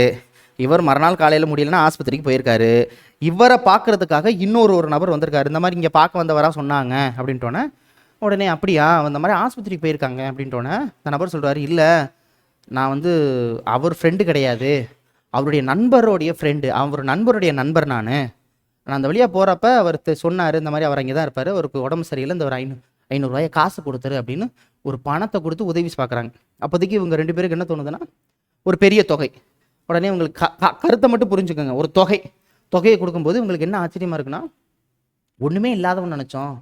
இவர் மறுநாள் காலையில் முடியலன்னா ஆஸ்பத்திரிக்கு போயிருக்காரு. இவரை பார்க்கறதுக்காக ஒரு நபர் வந்திருக்காரு. இந்த மாதிரி இங்கே பார்க்க வந்தவராக சொன்னாங்க அப்படின்ட்டோன்னே, உடனே அப்படியா அந்த மாதிரி ஆஸ்பத்திரிக்கு போயிருக்காங்க அப்படின்ட்டோன்னே அந்த நபர் சொல்கிறாரு, இல்லை நான் வந்து அவர் ஃப்ரெண்டு கிடையாது, அவருடைய நண்பருடைய ஃப்ரெண்டு, அவர் நண்பருடைய நண்பர். நான் அந்த வழியாக போகிறப்ப அவர் சொன்னார், இந்த மாதிரி அவர் அங்கே தான் இருப்பார், அவருக்கு உடம்பு சரியில்லை, இந்த ஒரு 500 ரூபாயை காசு கொடுத்துரு அப்படின்னு ஒரு பணத்தை கொடுத்து உதவி பார்க்குறாங்க. அப்போதைக்கு இவங்க 2 பேருக்கு என்ன தோணுதுன்னா, ஒரு பெரிய தொகை. உடனே உங்களுக்கு கருத்தை மட்டும் புரிஞ்சுக்கோங்க. ஒரு தொகையை கொடுக்கும்போது இவங்களுக்கு என்ன ஆச்சரியமாக இருக்குன்னா, ஒன்றுமே இல்லாதவன் நினச்சோம்,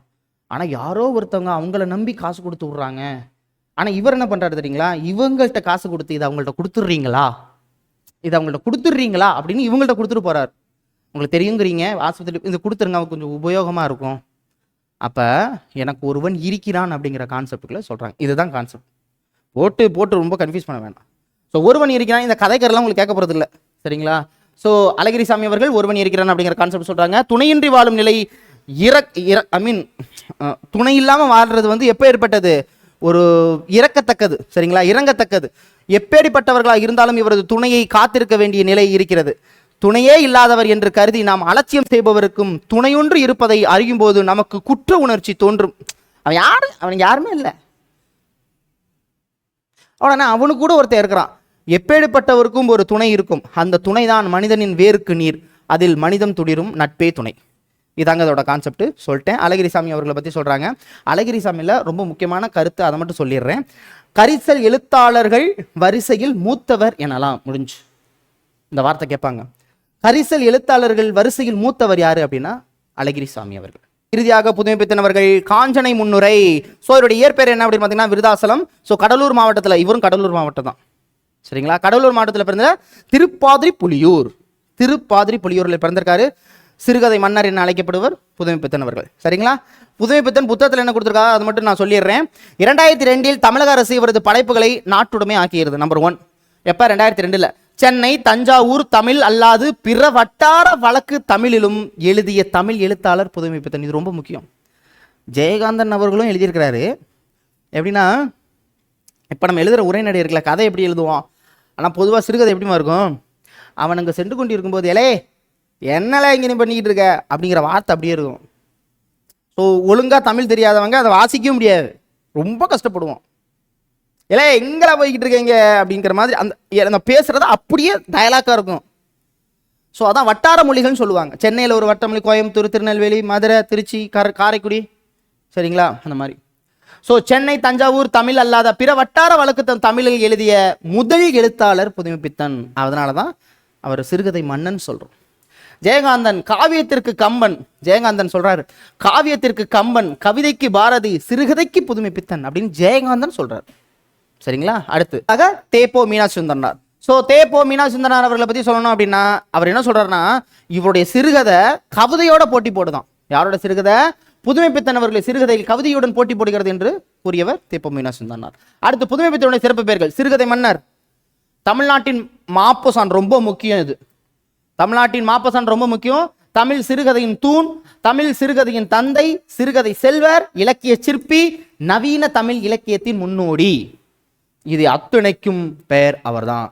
ஆனால் யாரோ ஒருத்தவங்க அவங்கள நம்பி காசு கொடுத்து விட்றாங்க. ஆனால் இவர் என்ன பண்ணுறாரு தெரியுங்களா, இவங்கள்ட்ட காசு கொடுத்து இதை அவங்கள்ட்ட கொடுத்துட்றீங்களா அப்படின்னு இவங்கள்ட்ட கொடுத்துட்டு போகிறார். உங்களுக்கு தெரியுங்கிறீங்க, ஆஸ்பத்திரி இந்த கொடுத்துருங்க, அவங்க கொஞ்சம் உபயோகமாக இருக்கும். அப்போ எனக்கு ஒருவன் இருக்கிறான் அப்படிங்கிற கான்செப்டுக்குள்ள சொல்கிறாங்க. இதுதான் கான்செப்ட். போட்டு ரொம்ப கன்ஃபியூஸ் பண்ண வேண்டாம். ஸோ ஒருவன் இருக்கிறான், இந்த கதைக்கரெல்லாம் உங்களுக்கு கேட்க போகிறது இல்லை. சரிங்களா? ஸோ அழகிரிசாமி அவர்கள் ஒருவன் இருக்கிறான் அப்படிங்கிற கான்செப்ட் சொல்கிறாங்க. துணையின்றி வாழும் நிலை துணை இல்லாமல் வாழ்றது வந்து எப்போ ஏற்பட்டது, ஒரு இறக்கத்தக்கது. சரிங்களா? இறங்கத்தக்கது. எப்பேடிப்பட்டவர்களாக இருந்தாலும் இவரது துணையை காத்திருக்க வேண்டிய நிலை இருக்கிறது. துணையே இல்லாதவர் என்று கருதி நாம் அலட்சியம் செய்பவருக்கும் துணையொன்று இருப்பதை அறியும் போது நமக்கு குற்ற உணர்ச்சி தோன்றும். அவனுக்கு யாருமே இல்லை, உடனே அவனுக்கு கூட ஒருத்தர் இருக்கிறான். எப்பேடிப்பட்டவருக்கும் ஒரு துணை இருக்கும், அந்த துணை தான் மனிதனின் வேருக்கு நீர், அதில் மனிதம் துளிரும் நட்பே துணை. இதாங்க அதோட கான்செப்ட் சொல்லிட்டேன். அழகிரிசாமி அவர்களை பற்றி சொல்கிறாங்க. அழகிரிசாமியில் ரொம்ப முக்கியமான கருத்து, அதை மட்டும் சொல்லிடுறேன். கரிசல் எழுத்தாளர்கள் வரிசையில் மூத்தவர் எனலாம். முடிஞ்சு இந்த வார்த்தை கேட்பாங்க. கரிசல் எழுத்தாளர்கள் வரிசையில் மூத்தவர் யாரு அப்படின்னா அழகிரிசாமி அவர்கள். இறுதியாக புதுமைப்பித்தன் அவர்கள் காஞ்சனை முன்னுரை. ஸோ இவருடைய இயற்பெயர் என்ன அப்படின்னு பார்த்தீங்கன்னா விருதாசலம். ஸோ கடலூர் மாவட்டத்தில், இவரும் கடலூர் மாவட்டம் தான். சரிங்களா? கடலூர் மாவட்டத்தில் பிறந்த திருப்பாதிரி புலியூரில் பிறந்திருக்காரு. சிறுகதை மன்னர் என அழைக்கப்படுவர் புதுமைப்பித்தன் அவர்கள். சரிங்களா? புதுமைப்பித்தன் புத்தகத்தில் என்ன கொடுத்துருக்காங்க அது மட்டும் நான் சொல்லிடுறேன். 2002 தமிழக அரசு இவரது படைப்புகளை நாட்டுடைமை ஆக்கியிருது. நம்பர் 1 எப்போ? 2002 சென்னை, தஞ்சாவூர் தமிழ் அல்லாது பிற வட்டார வழக்கு தமிழிலும் எழுதிய தமிழ் எழுத்தாளர் புதுமைப்பித்தன். இது ரொம்ப முக்கியம். ஜெயகாந்தன் அவர்களும் எழுதியிருக்கிறாரு. எப்படின்னா, இப்போ நம்ம எழுதுகிற உரைநடை இருக்கல, கதை எப்படி எழுதுவோம், ஆனால் பொதுவாக சிறுகதை எப்படிமா இருக்கும், அவனுங்க சென்று கொண்டு இருக்கும்போது எலே என்னெல்லாம் இங்கே நீ பண்ணிக்கிட்டு இருக்க அப்படிங்கிற வார்த்தை அப்படியே இருக்கும். ஸோ ஒழுங்காக தமிழ் தெரியாதவங்க அதை வாசிக்கவும் முடியாது, ரொம்ப கஷ்டப்படுவோம். இல்லை எங்கே போய்கிட்டு இருக்கீங்க அப்படிங்கிற மாதிரி அந்த பேசுறது அப்படியே டயலாக்காக இருக்கும். ஸோ அதான் வட்டார மொழிகள்னு சொல்லுவாங்க. சென்னையில் ஒரு வட்டமொழி, கோயம்புத்தூர், திருநெல்வேலி, மதுரை, திருச்சி, காரைக்குடி, சரிங்களா, அந்த மாதிரி. ஸோ சென்னை, தஞ்சாவூர் தமிழ் அல்லாத பிற வட்டார வழக்கு தமிழில் எழுதிய முதல் எழுத்தாளர் புதுமைப்பித்தன். அதனால தான் அவர் சிறுகதை மன்னன் சொல்கிறோம். ஜெயகாந்தன் காவியத்திற்கு கம்பன். ஜெயகாந்தன் சொல்றாரு, காவியத்திற்கு கம்பன், கவிதைக்கு பாரதி, சிறுகதைக்கு புதுமைப்பித்தன் அப்படின்னு ஜெயகாந்தன் சொல்றாரு. சரிங்களா. அடுத்து தேப்போ மீனாட்சிசுந்தரனார். ஸோ தேப்போ மீனாட்சிசுந்தரனார் அவர்களை பற்றி சொல்லணும் அப்படின்னா அவர் என்ன சொல்றாருன்னா, இவருடைய சிறுகதை கவிதையோட போட்டி போடுதான். யாரோட சிறுகதை? புதுமைப்பித்தன் அவர்களை சிறுகதையில் கவிதையுடன் போட்டி போடுகிறது என்று கூறியவர் தேப்போ மீனாட்சிசுந்தரனார். அடுத்து புதுமைப்பித்தனுடைய சிறப்பு பெயர்கள். சிறுகதை மன்னர், தமிழ்நாட்டின் மாப்போசான், ரொம்ப முக்கியம் இது. தமிழ்நாட்டின் மாப்பசான் ரொம்ப முக்கியம். தமிழ் சிறுகதையின் தூண், தமிழ் சிறுகதையின் தந்தை, சிறுகதை செல்வர், இலக்கிய சிற்பி, நவீன தமிழ் இலக்கியத்தின் முன்னோடி. இது அத்துணைக்கும் பெயர் அவர்தான்,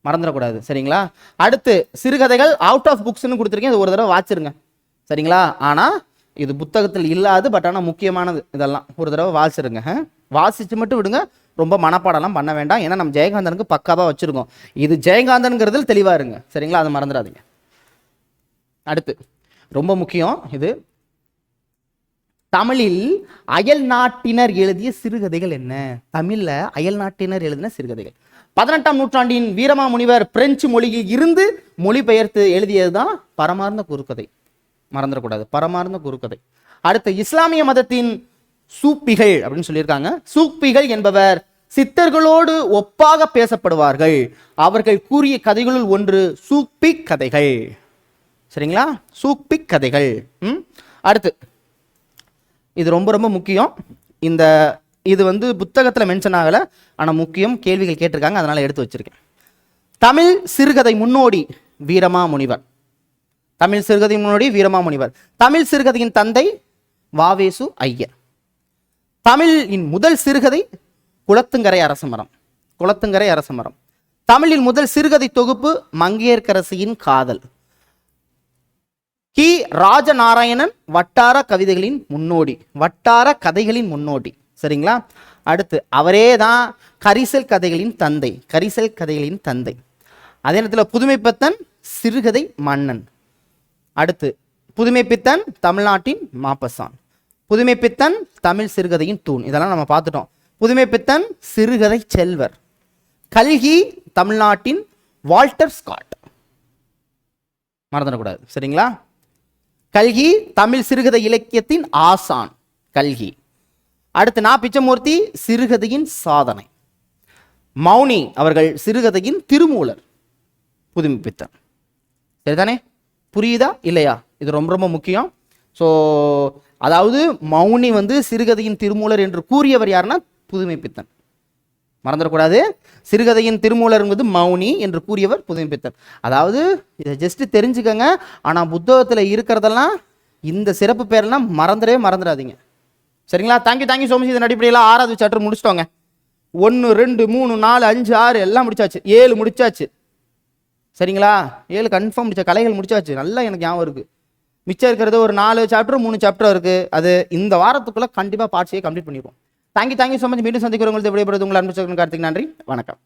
மறந்துடக்கூடாது. சரிங்களா. அடுத்து சிறுகதைகள் அவுட் ஆஃப் புக்ஸ்னு கொடுத்துருக்கேன், இது ஒரு தடவை வாச்சிருங்க. சரிங்களா. ஆனால் இது புத்தகத்தில் இல்லாது, பட் ஆனால் முக்கியமானது. இதெல்லாம் ஒரு தடவை வாசிருங்க. வாசிச்சு மட்டும் விடுங்க, ரொம்ப மனப்பாடெல்லாம் பண்ண வேண்டாம். ஏன்னா நம்ம ஜெயகாந்தனுக்கு பக்காவாக வச்சுருக்கோம். இது ஜெயகாந்தன்கிறதுல தெளிவாக இருங்க. சரிங்களா, அதை மறந்துடாதீங்க. அடுத்து ரொம்ப முக்கியம் இது, தமிழில் அயல் நாட்டினர் எழுதிய சிறுகதைகள் என்ன? தமிழில் அயல் நாட்டினர் எழுதின சிறுகதைகள். 18ஆம் நூற்றாண்டின் வீரமாமுனிவர் பிரெஞ்சு மொழியில் இருந்து மொழிபெயர்த்து எழுதியது தான் பரமார்ந்த குறுக்கதை. மறந்துடக்கூடாது, பரமார்ந்த குறுக்கதை. அடுத்து இஸ்லாமிய மதத்தின் சூப்பிகள் அப்படின்னு சொல்லியிருக்காங்க. சூப்பிகள் என்பவர் சித்தர்களோடு ஒப்பாக பேசப்படுவார்கள். அவர்கள் கூறிய கதைகளுள் ஒன்று சூப்பிக் கதைகள். சரிங்களா, சூப்பிக் கதைகள். அடுத்து இது ரொம்ப ரொம்ப முக்கியம். இது புத்தகத்தில் மென்ஷன் ஆகலை, ஆனால் முக்கியம், கேள்விகள் கேட்டிருக்காங்க, அதனால எடுத்து வச்சிருக்கேன். தமிழ் சிறுகதை முன்னோடி வீரமாமுனிவர். தமிழ் சிறுகதை முன்னோடி வீரமாமுனிவர். தமிழ் சிறுகதையின் தந்தை வாவேசு ஐயர். தமிழின் முதல் சிறுகதை குளத்துங்கரை அரசமரம். குளத்துங்கரை அரசமரம். தமிழின் முதல் சிறுகதை தொகுப்பு மங்கையர்க்கரசியின் காதல். கி ராஜநாராயணன் வட்டார கவிதைகளின் முன்னோடி, வட்டார கதைகளின் முன்னோடி. சரிங்களா. அடுத்து அவரே தான் கரிசல் கதைகளின் தந்தை, கரிசல் கதைகளின் தந்தை. அதே நேரத்தில் புதுமைப்பித்தன் சிறுகதை மன்னன். அடுத்து புதுமைப்பித்தன் தமிழ்நாட்டின் மாப்பசான். புதுமைப்பித்தன் தமிழ் சிறுகதையின் தூண். இதெல்லாம் நம்ம பார்த்துட்டோம். புதுமைப்பித்தன் சிறுகதை செல்வர். கல்கி தமிழ்நாட்டின் வால்டர் ஸ்காட், மறந்துடக்கூடாது. சரிங்களா. கல்கி தமிழ் சிறுகதை இலக்கியத்தின் ஆசான் கல்கி. அடுத்து நா பிச்சமூர்த்தி சிறுகதையின் சாதனை. மௌனி அவர்கள் சிறுகதையின் திருமூலர். புதுமைப்பித்தன். சரிதானே, புரியுதா இல்லையா? இது ரொம்ப ரொம்ப முக்கியம். ஸோ அதாவது மௌனி சிறுகதையின் திருமூலர் என்று கூறியவர் யாருன்னா புதுமைப்பித்தன், மறந்துடக்கூடாது. சிறுகதையின் திருமூலர் மௌனி என்று கூறியவர் புதுமைப்பித்தன். அதாவது இதை ஜஸ்ட் தெரிஞ்சுக்கங்க. ஆனால் புத்தகத்தில் இருக்கிறதெல்லாம் இந்த சிறப்பு பேரெல்லாம் மறந்துடாதீங்க. சரிங்களா. Thank you so much. இதன் அடிப்படையில் 6வது சாப்டர் முடிச்சிட்டோங்க. 1 2 3 4 5 6 எல்லாம் முடிச்சாச்சு. 7 முடிச்சாச்சு. சரிங்களா. 7 கன்ஃபார்ம் முடிச்ச, கலைகள் முடிச்சாச்சு. நல்லா எனக்கு ஞாபகம் இருக்குது. மிச்சம் இருக்கிறது ஒரு 4 சாப்டர் 3 சாப்டர் இருக்குது. அது இந்த வாரத்துக்குள்ளே கண்டிப்பாக பார்ட்ஸையே கம்ப்ளீட் பண்ணிடுவோம். Thank you so much. மீண்டும் சந்திக்கிறவங்களுக்கு விடைபெறுவது உங்கள் அன்பு கார்த்திக். நன்றி, வணக்கம்.